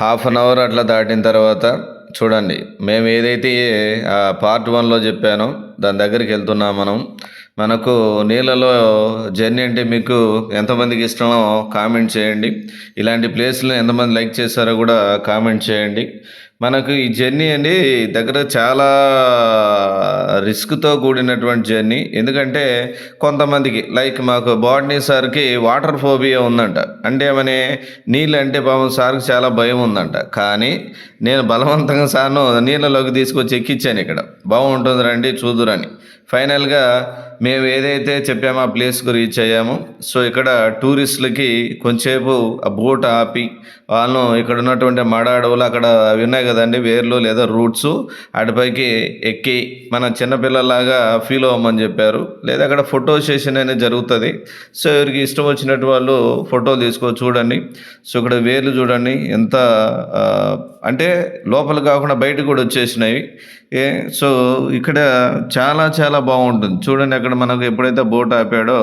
Half an hour అట్లా దాటిన తర్వాత చూడండి, మేము ఏదైతే పార్ట్ 1లో చెప్పానో దాని దగ్గరికి వెళ్తున్నాం మనం. మనకు నీళ్ళలో జర్నీ అంటే మీకు ఎంతమందికి ఇష్టమో కామెంట్ చేయండి. ఇలాంటి ప్లేస్‌ని ఎంతమంది లైక్ చేశారో కూడా కామెంట్ చేయండి. మనకు ఈ జర్నీ అండి దగ్గర చాలా రిస్క్‌తో కూడినటువంటి జర్నీ. ఎందుకంటే కొంతమందికి లైక్ మాకు బోటనీ సార్‌కి వాటర్ ఫోబియా ఉందంట. అంటే ఏమని నీళ్ళంటే పాపం సార్‌కి చాలా భయం ఉందంట. కానీ నేను బలవంతంగా సార్‌ను నీళ్ళలోకి తీసుకొచ్చి ఎక్కించాను ఇక్కడ. బాగుంటుంది రండి చూదురని. ఫైనల్‌గా మేము ఏదైతే చెప్పామో ఆ ప్లేస్‌కు రీచ్ అయ్యాము. సో, ఇక్కడ టూరిస్టులకి కొంచెంసేపు ఆ బోట్ ఆపి వాళ్ళను ఇక్కడ ఉన్నటువంటి మడ అడవులు అక్కడ అవి ఉన్నాయి కదండీ! వేర్లు లేదా రూట్సు ఆటిపైకి ఎక్కి మన చిన్న పిల్లల్లాగా ఫీల్ అవ్వమని చెప్పారు. లేదా అక్కడ ఫోటో సెషన్ అనేది జరుగుతది. సో, ఎవరికి ఇష్టం వచ్చినట్టు వాళ్ళు ఫోటోలు తీసుకోవచ్చు చూడండి. సో, ఇక్కడ వేర్లు చూడండి ఎంత అంటే లోపల కాకుండా బయటకు కూడా వచ్చేసినాయి. సో, ఇక్కడ చాలా చాలా బాగుంటుంది. చూడండి అక్కడ మనకు ఎప్పుడైతే బోట్ ఆపాడో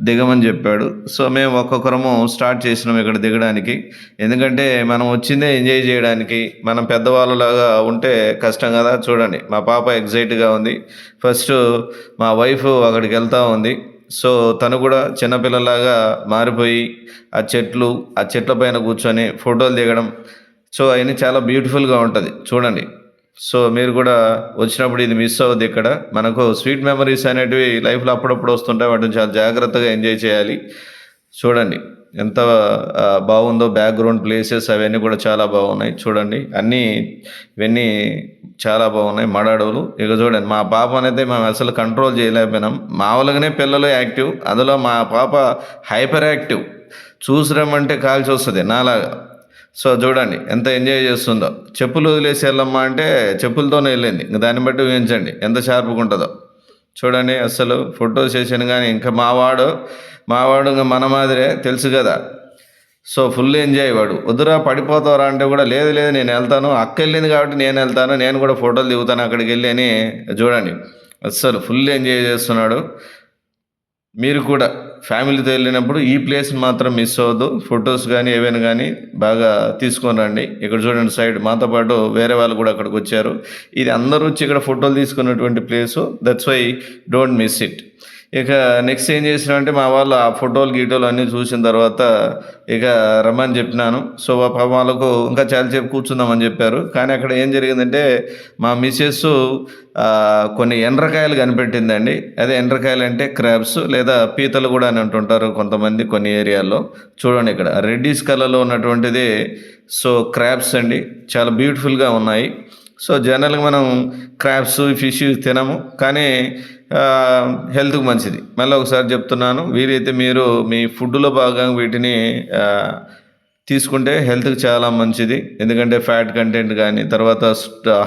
దిగమని చెప్పాడు. సో, మేము ఒక్కొక్కరము స్టార్ట్ చేసినాం ఇక్కడ దిగడానికి. ఎందుకంటే మనం వచ్చిందే ఎంజాయ్ చేయడానికి. మనం పెద్దవాళ్ళలాగా ఉంటే కష్టం కదా! చూడండి మా పాప ఎక్సైట్‌గా ఉంది. ఫస్టు మా వైఫ్ అక్కడికి వెళ్తా ఉంది. సో, తను కూడా చిన్నపిల్లలాగా మారిపోయి ఆ చెట్ల పైన కూర్చొని ఫోటోలు దిగడం. సో, అయన్నీ చాలా బ్యూటిఫుల్‌గా ఉంటది. చూడండి. సో, మీరు కూడా వచ్చినప్పుడు ఇది మిస్ అవ్వద్దు ఇక్కడ. మనకు స్వీట్ మెమోరీస్ అనేటివి లైఫ్‌లో అప్పుడప్పుడు వస్తుంటాయి. వాటిని చాలా జాగ్రత్తగా ఎంజాయ్ చేయాలి. చూడండి ఎంత బాగుందో బ్యాక్‌గ్రౌండ్ ప్లేసెస్ అవన్నీ కూడా చాలా బాగున్నాయి. చూడండి ఇవన్నీ చాలా బాగున్నాయి. మడ అడవులు. ఇక చూడండి మా పాపనైతే మేము అసలు కంట్రోల్ చేయలేకపోయినాం. మామూలుగానే పిల్లలు యాక్టివ్. అందులో మా పాప హైపర్ యాక్టివ్. చూసి రమ్మంటే కాల్చొస్తది నాలాగా. సో, చూడండి ఎంత ఎంజాయ్ చేస్తుందో. చెప్పులు వదిలేసి ఎళ్ళమ్మా అంటే చెప్పులతోనే ఎళ్ళింది. ఇంక దాన్ని బట్టి ఊహించండి ఎంత షార్ప్‌గా ఉంటదో. చూడండి అస్సలు ఫోటో సెషన్ గాని ఇంకా మావాడు ఇంక మన మాదిరే తెలుసు గదా! సో, ఫుల్ ఎంజాయ్ వాడు. "వద్దురా పడిపోతావురా" అంటే కూడా లేదు లేదు నేనెళ్తాను. అక్క ఎళ్ళింది కాబట్టి నేనెళ్తాను. నేను కూడా ఫోటోలు దిగుతాను అక్కడికెళ్ళి అని చూడండి. అస్సలు ఫుల్ ఎంజాయ్ చేస్తున్నాడు. మీరు కూడా ఫ్యామిలీతో వెళ్ళినప్పుడు ఈ ప్లేస్‌ని మాత్రం మిస్ అవ్వద్దు. ఫోటోస్ గానీ, ఏవైనా గానీ బాగా తీసుకొని రండి. ఇక్కడ చూడండి సైడ్ మాతో పాటు వేరే వాళ్ళు కూడా అక్కడికొచ్చారు. ఇది అందరూ వచ్చి ఇక్కడ ఫోటోలు తీసుకున్నటువంటి place. That's why don't miss it. ఇక నెక్స్ట్ ఏం చేసినామంటే మా వాళ్ళు ఆ గీటోలు అన్నీ చూసిన తర్వాత ఇక రమ్మని చెప్పినాను. సో, పాపం వాళ్ళకు ఇంకా చాలా సేపు కూర్చుందామని చెప్పారు. కానీ అక్కడ ఏం జరిగిందంటే మా మిసెస్సు కొన్ని ఎండ్రకాయలు కనిపెట్టిందండి. అదే ఎండ్రకాయలంటే క్రాబ్స్ లేదా పీతలు కూడా అని అంటుంటారు కొంతమంది కొన్ని ఏరియాల్లో. చూడండి ఇక్కడ రెడ్డిష్ కలర్‌లో ఉన్నటువంటిది సో, క్రాబ్స్ అండి. చాలా బ్యూటిఫుల్‌గా ఉన్నాయి. సో, జనరల్‌గా మనం క్రాబ్స్, ఫిష్ తినము. కానీ హెల్త్‌కి మంచిది. మళ్ళీ ఒకసారి చెప్తున్నాను. వీలైతే మీరు మీ ఫుడ్‌లో భాగంగా వీటిని తీసుకుంటే హెల్త్‌కి చాలా మంచిది. ఎందుకంటే ఫ్యాట్ కంటెంట్ గానీ, తర్వాత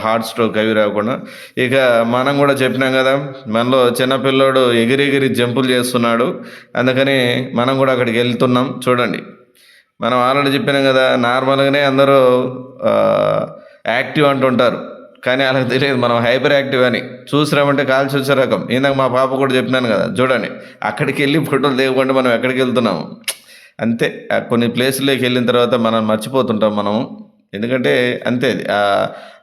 హార్ట్ స్ట్రోక్ అవి రాకుండా. ఇక మనం కూడా చెప్పినాం గదా! మనలో చిన్న పిల్లోడు ఎగిరెగిరి జంపులు చేస్తున్నాడు. అందుకని మనం కూడా అక్కడికెళ్తున్నాం. చూడండి. మనం ఆల్రెడీ చెప్పినాం గదా! నార్మల్‌గానే అందరూ యాక్టివ్ అంటుంటారు. కానీ ఆళ్ళకి తెలియదు మనం హైపర్ యాక్టివ్ అని. చూసినామంటే కాల్చొచ్చే రకం. ఇందాక మా పాప కూడా చెప్పినాను గదా! చూడండి. అక్కడికెళ్ళి ఫోటోలు దిగకుండా మనం ఎక్కడికెళ్తున్నాము. అంతే. కొన్ని ప్లేసుల్లోకెళ్ళిన తర్వాత మనం మర్చిపోతుంటాం మనము. ఎందుకంటే అంతే అది.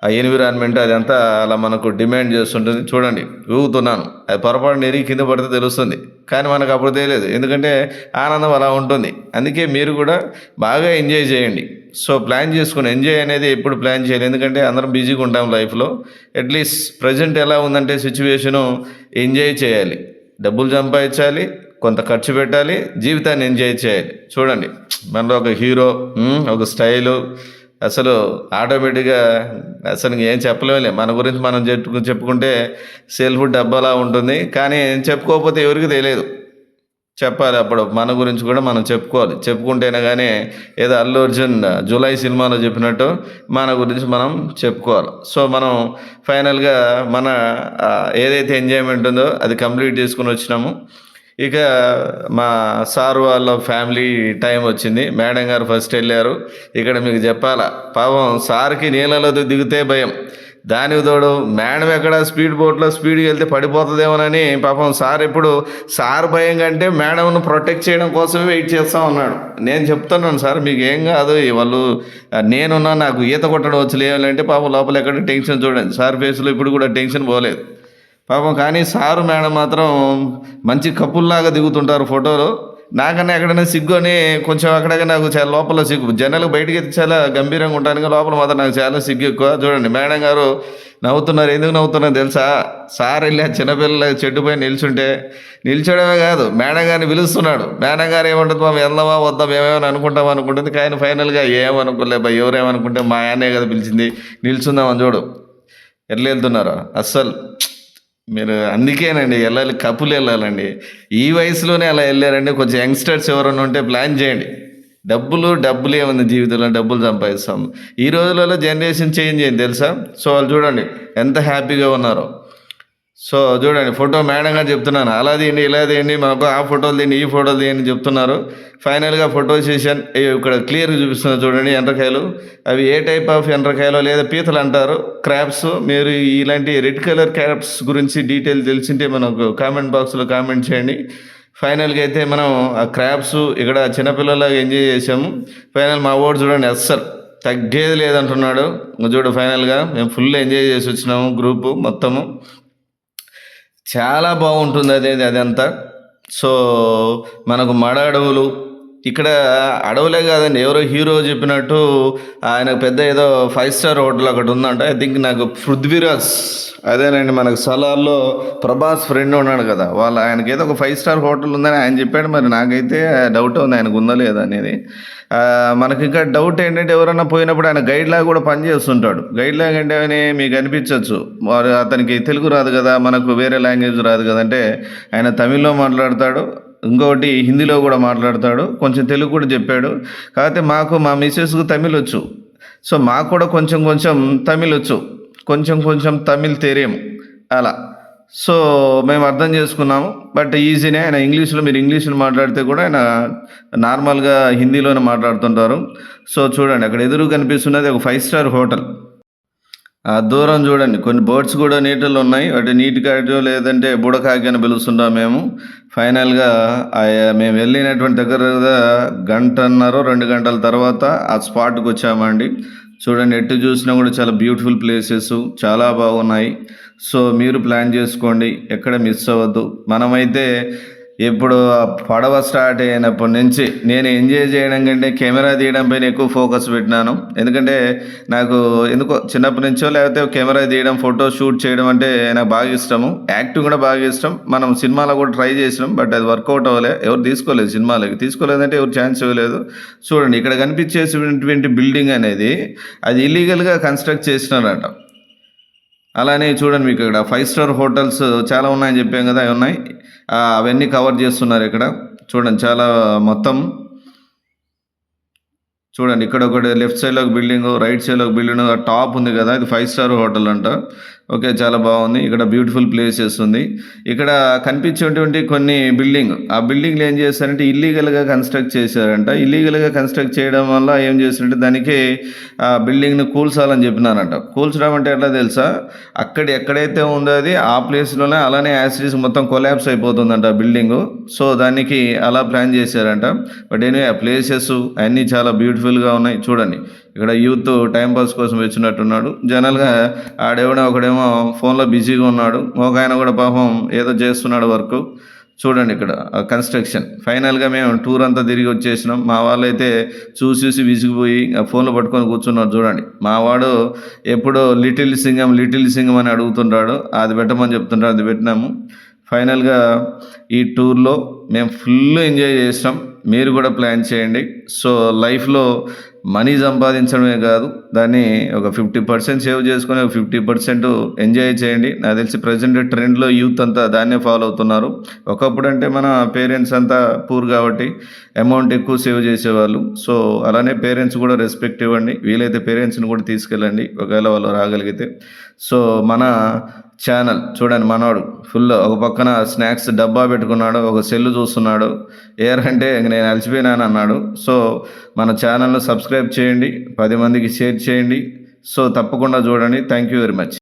ఆ ఎన్విరాన్మెంట్ అదంతా అలా మనకు డిమాండ్ చేస్తుంటుంది. చూడండి ఊగుతున్నాను. అది పొరపాటున ఇరిగి కింద పడితే తెలుస్తుంది. కానీ మనకు అప్పుడు తెలియదు. ఎందుకంటే ఆనందం అలా ఉంటుంది. అందుకే మీరు కూడా బాగా ఎంజాయ్ చేయండి. సో, ప్లాన్ చేసుకొని ఎంజాయ్ అనేది ఎప్పుడు ప్లాన్ చేయాలి. ఎందుకంటే అందరం బిజీగా ఉంటాం లైఫ్‌లో. అట్‌లీస్ట్ ప్రెజెంట్ ఎలా ఉందంటే సిట్యుయేషను ఎంజాయ్ చేయాలి. డబ్బులు సంపాదించాలి. కొంత ఖర్చు పెట్టాలి. జీవితాన్ని ఎంజాయ్ చేయాలి. చూడండి మనలో ఒక హీరో ఒక స్టైలు అసలు ఆటోమేటిక్‌గా అసలు ఏం చెప్పలేంలే. మన గురించి మనం చెప్పుకుంటే సెల్ఫ్ డబ్బాలా ఉంటుంది. కానీ చెప్పుకోకపోతే ఎవరికీ తెలియదు. చెప్పాలి అప్పుడు మన గురించి కూడా మనం చెప్పుకోవాలి. చెప్పుకుంటేనే గానీ ఏదో 'అల్లు అర్జున్' 'జులై' సినిమాలో చెప్పినట్టు మన గురించి మనం చెప్పుకోవాలి. సో, మనం ఫైనల్‌గా మన ఏదైతే ఎంజాయ్‌మెంట్ ఉందో అది కంప్లీట్ చేసుకొనొచ్చినాము. ఇక మా సార్ వాళ్ళ ఫ్యామిలీ టైం వచ్చింది. మేడం గారు ఫస్ట్ ఎళ్లారు. ఇక్కడ మీకు చెప్పాలా పాపం సార్‌కి నీళ్ళలో దిగితే భయం. దానికి తోడు మేడం ఎక్కడ స్పీడ్ బోట్లో స్పీడ్కి వెళ్తే పడిపోతుందేమోనని పాపం సార్ ఇప్పుడు సార్ భయం కంటే మేడంను ప్రొటెక్ట్ చేయడం కోసమే వెయిట్ చేస్తూ ఉన్నాడు. నేను చెప్తున్నాను సార్ మీకు ఏం కాదు, వాళ్ళు నేనున్నా నాకు ఈత కొట్టడం వచ్చి లేవాలంటే పాపం లోపల ఎక్కడ టెన్షన్ చూడండి, సార్ ఫేస్లో ఇప్పుడు కూడా టెన్షన్ పోలేదు పాపం. కానీ సారు మేడం మాత్రం మంచి కప్పుల్లాగా దిగుతుంటారు ఫోటోలు. నాకన్నా ఎక్కడైనా సిగ్గు అని కొంచెం అక్కడక్కడ నాకు చాలా లోపల సిగ్గు, జనాలకు బయటికి అయితే చాలా గంభీరంగా ఉంటాను కానీ లోపల మాత్రం నాకు చాలా సిగ్గు ఎక్కువ. చూడండి మేడం గారు నవ్వుతున్నారు, ఎందుకు నవ్వుతున్నారు తెలుసా? సార్ వెళ్ళి ఆ చిన్నపిల్లల చెట్టు పైన నిల్చోడమే కాదు మేడం గారిని పిలుస్తున్నాడు. మేడం గారు ఏమంటుంది, మేము వెళ్దామా వద్దాం ఏమేమని అనుకుంటుంది. కానీ ఫైనల్గా ఏమనుకోలే బా, ఎవరేమనుకుంటే మా ఆయనే కదా పిలిచింది నిల్చుందామని. చూడు ఎట్లా వెళ్తున్నారు అస్సలు. మీరు అందుకేనండి వెళ్ళాలి, కప్పులు వెళ్ళాలండి. ఈ వయసులోనే అలా వెళ్ళారండి. కొంచెం యంగ్స్టర్స్ ఎవరైనా ఉంటే ప్లాన్ చేయండి. డబ్బులు ఏముంది జీవితంలో, డబ్బులు సంపాదిస్తాం. ఈ రోజులలో జనరేషన్ చేంజ్ అయింది తెలుసా. సో వాళ్ళు చూడండి ఎంత హ్యాపీగా ఉన్నారో. సో చూడండి ఫోటో మేడం గారు చెప్తున్నాను అలా తీయండి ఇలా తీయండి, మాకు ఆ ఫోటోలు తీయండి ఈ ఫోటోలు తీయండి చెప్తున్నారు. ఫైనల్గా ఫోటో సెషన్ ఇక్కడ క్లియర్గా చూపిస్తున్నారు చూడండి. ఎండ్రకాయలు అవి ఏ టైప్ ఆఫ్ ఎండ్రకాయలు లేదా పీతలు అంటారు, క్రాప్స్. మీరు ఇలాంటి రెడ్ కలర్ క్రాప్స్ గురించి డీటెయిల్ తెలిసింటే మనకు కామెంట్ బాక్స్లో కామెంట్ చేయండి. ఫైనల్గా అయితే మనం ఆ క్రాప్స్ ఇక్కడ చిన్నపిల్లలాగా ఎంజాయ్ చేసాము. ఫైనల్ మా వాడు చూడండి అస్సలు తగ్గేది లేదంటున్నాడు. చూడు ఫైనల్గా మేము ఫుల్ ఎంజాయ్ చేసి వచ్చినాము గ్రూపు మొత్తము. చాలా బాగుంటుంది అదంతా. సో మనకు మడ అడవులు ఇక్కడ అడవులే కాదండి, ఎవరో హీరో చెప్పినట్టు ఆయన పెద్ద ఏదో 5 స్టార్ హోటల్ ఒకటి ఉందంట. ఐ థింక్ నాకు పృథ్వీరాజ్ అదేనండి, మనకు సలార్లో ప్రభాస్ ఫ్రెండ్ ఉన్నాడు కదా, ఆయనకి ఏదో ఒక 5 స్టార్ హోటల్ ఉందని ఆయన చెప్పాడు. మరి నాకైతే డౌట్ ఉంది ఆయనకు ఉందా లేదా అనేది. మనకి ఇంకా డౌట్ ఏంటంటే ఎవరైనా పోయినప్పుడు ఆయన గైడ్ లాగా కూడా పనిచేస్తుంటాడు. గైడ్ లాగా అంటే అని మీకు అనిపించవచ్చు, వారు అతనికి తెలుగు రాదు కదా, మనకు వేరే లాంగ్వేజ్ రాదు కదా అంటే ఆయన తమిళ్లో మాట్లాడతాడు, ఇంకొకటి హిందీలో కూడా మాట్లాడతాడు, కొంచెం తెలుగు కూడా చెప్పాడు. కాకపోతే మా మిస్సెస్కు తమిళ్ వచ్చు. సో మాకు కూడా కొంచెం తమిళ్ వచ్చు, కొంచెం తమిళ్ తెరేము అలా. సో మేము అర్థం చేసుకున్నాము. బట్ ఈజీనే, ఆయన ఇంగ్లీష్లో మీరు ఇంగ్లీష్లో మాట్లాడితే కూడా ఆయన నార్మల్గా హిందీలోనే మాట్లాడుతుంటారు. సో చూడండి అక్కడ ఎదురు కనిపిస్తున్నది ఒక 5 స్టార్ హోటల్. ఆ దూరం చూడండి కొన్ని బోట్స్ కూడా నీటిలో ఉన్నాయి. వాటి నీటి కాకి లేదంటే బుడకాకి అని పిలుస్తుంటాం మేము. ఫైనల్గా మేము వెళ్ళినటువంటి దగ్గర 1.5-2 గంటల తర్వాత ఆ స్పాట్కి వచ్చామండి. చూడండి ఎటు చూసినా కూడా చాలా బ్యూటిఫుల్ ప్లేసెస్, చాలా బాగున్నాయి. సో మీరు ప్లాన్ చేసుకోండి, ఎక్కడ మిస్ అవ్వద్దు. మనమైతే ఇప్పుడు పడవ స్టార్ట్ అయినప్పటి నుంచి నేను ఎంజాయ్ చేయడం కంటే కెమెరా తీయడం పైన ఎక్కువ ఫోకస్ పెట్టినాను. ఎందుకంటే నాకు ఎందుకో చిన్నప్పటి నుంచో లేకపోతే కెమెరా తీయడం ఫోటో షూట్ చేయడం అంటే నాకు బాగా ఇష్టము. యాక్టింగ్ కూడా బాగా ఇష్టం. మనం సినిమాలో కూడా ట్రై చేసినాం, బట్ అది వర్కౌట్ అవ్వలే. ఎవరు తీసుకోలేదంటే ఎవరు ఛాన్స్ ఇవ్వలేదు. చూడండి ఇక్కడ కనిపించేసినటువంటి బిల్డింగ్ అనేది అది ఇల్లీగల్గా కన్స్ట్రక్ట్ చేసినారట. అలానే చూడండి మీకు ఇక్కడ 5 స్టార్ హోటల్స్ చాలా ఉన్నాయని చెప్పాం కదా, అవి ఉన్నాయి. అవన్నీ కవర్ చేస్తున్నారు ఇక్కడ. చూడండి చాలా మొత్తం చూడండి ఇక్కడ ఒకటి లెఫ్ట్ సైడ్లో ఒక బిల్డింగ్, రైట్ సైడ్లో ఒక బిల్డింగ్, టాప్ ఉంది కదా ఇది 5 స్టార్ హోటల్ అంట. ఓకే చాలా బాగుంది. ఇక్కడ బ్యూటిఫుల్ ప్లేసెస్ ఉంది. ఇక్కడ కనిపించేటువంటి కొన్ని ఆ బిల్డింగ్లు ఏం చేస్తారంటే ఇల్లీగల్గా కన్స్ట్రక్ట్ చేశారంట. ఇల్లీగల్గా కన్స్ట్రక్ట్ చేయడం వల్ల ఏం చేస్తారంటే దానికి ఆ బిల్డింగ్ని కూల్చాలని చెప్పినారంట. కూల్చడం అంటే ఎట్లా తెలుసా, ఎక్కడైతే ఉందో అది ఆ ప్లేస్లోనే అలానే యాసిడ్స్ మొత్తం కొలాప్స్ అయిపోతుందంట ఆ బిల్డింగు. సో దానికి అలా ప్లాన్ చేశారంట. బట్ ఎనివే ఆ ప్లేసెస్ అన్నీ చాలా బ్యూటిఫుల్గా ఉన్నాయి. చూడండి ఇక్కడ యూత్ టైంపాస్ కోసం వచ్చినట్టున్నాడు. జనరల్గా ఒకడేమో ఫోన్లో బిజీగా ఉన్నాడు, ఒక ఆయన కూడా పాపం ఏదో చేస్తున్నాడు వర్క్. చూడండి ఇక్కడ కన్స్ట్రక్షన్. ఫైనల్గా మేము టూర్ అంతా తిరిగి వచ్చేసినాం. మా వాళ్ళు అయితే చూసి విసిగిపోయి ఫోన్లో పట్టుకొని కూర్చున్నారు. చూడండి మా వాడు ఎప్పుడో లిటిల్ సింగం అని అడుగుతుంటాడు, అది పెట్టమని చెప్తుంటాడు, అది పెట్టినాము. ఫైనల్గా ఈ టూర్లో మేము ఫుల్ ఎంజాయ్ చేసినాం. మీరు కూడా ప్లాన్ చేయండి. సో లైఫ్లో మనీ సంపాదించడమే కాదు, దాన్ని ఒక 50% సేవ్ చేసుకొని ఒక 50% ఎంజాయ్ చేయండి. నాకు తెలిసి ప్రజెంట్ ట్రెండ్లో యూత్ అంతా దాన్నే ఫాలో అవుతున్నారు. ఒకప్పుడు అంటే మన పేరెంట్స్ అంతా పూర్ కాబట్టి అమౌంట్ ఎక్కువ సేవ్ చేసేవాళ్ళు. సో అలానే పేరెంట్స్ కూడా రెస్పెక్ట్ ఇవ్వండి. వీలైతే పేరెంట్స్ని కూడా తీసుకెళ్ళండి ఒకవేళ వాళ్ళు రాగలిగితే. సో మన ఛానల్ చూడండి, మనవాడు ఫుల్ ఒక పక్కన స్నాక్స్ డబ్బా పెట్టుకున్నాడు, ఒక సెల్లు చూస్తున్నాడు. అంటే నేను అలసిపోయినాను అన్నాడు. సో మన ఛానల్ను సబ్స్క్రైబ్ చేయండి, 10 మందికి షేర్ చేయండి. సో, తప్పకుండా చూడండి. Thank you very much.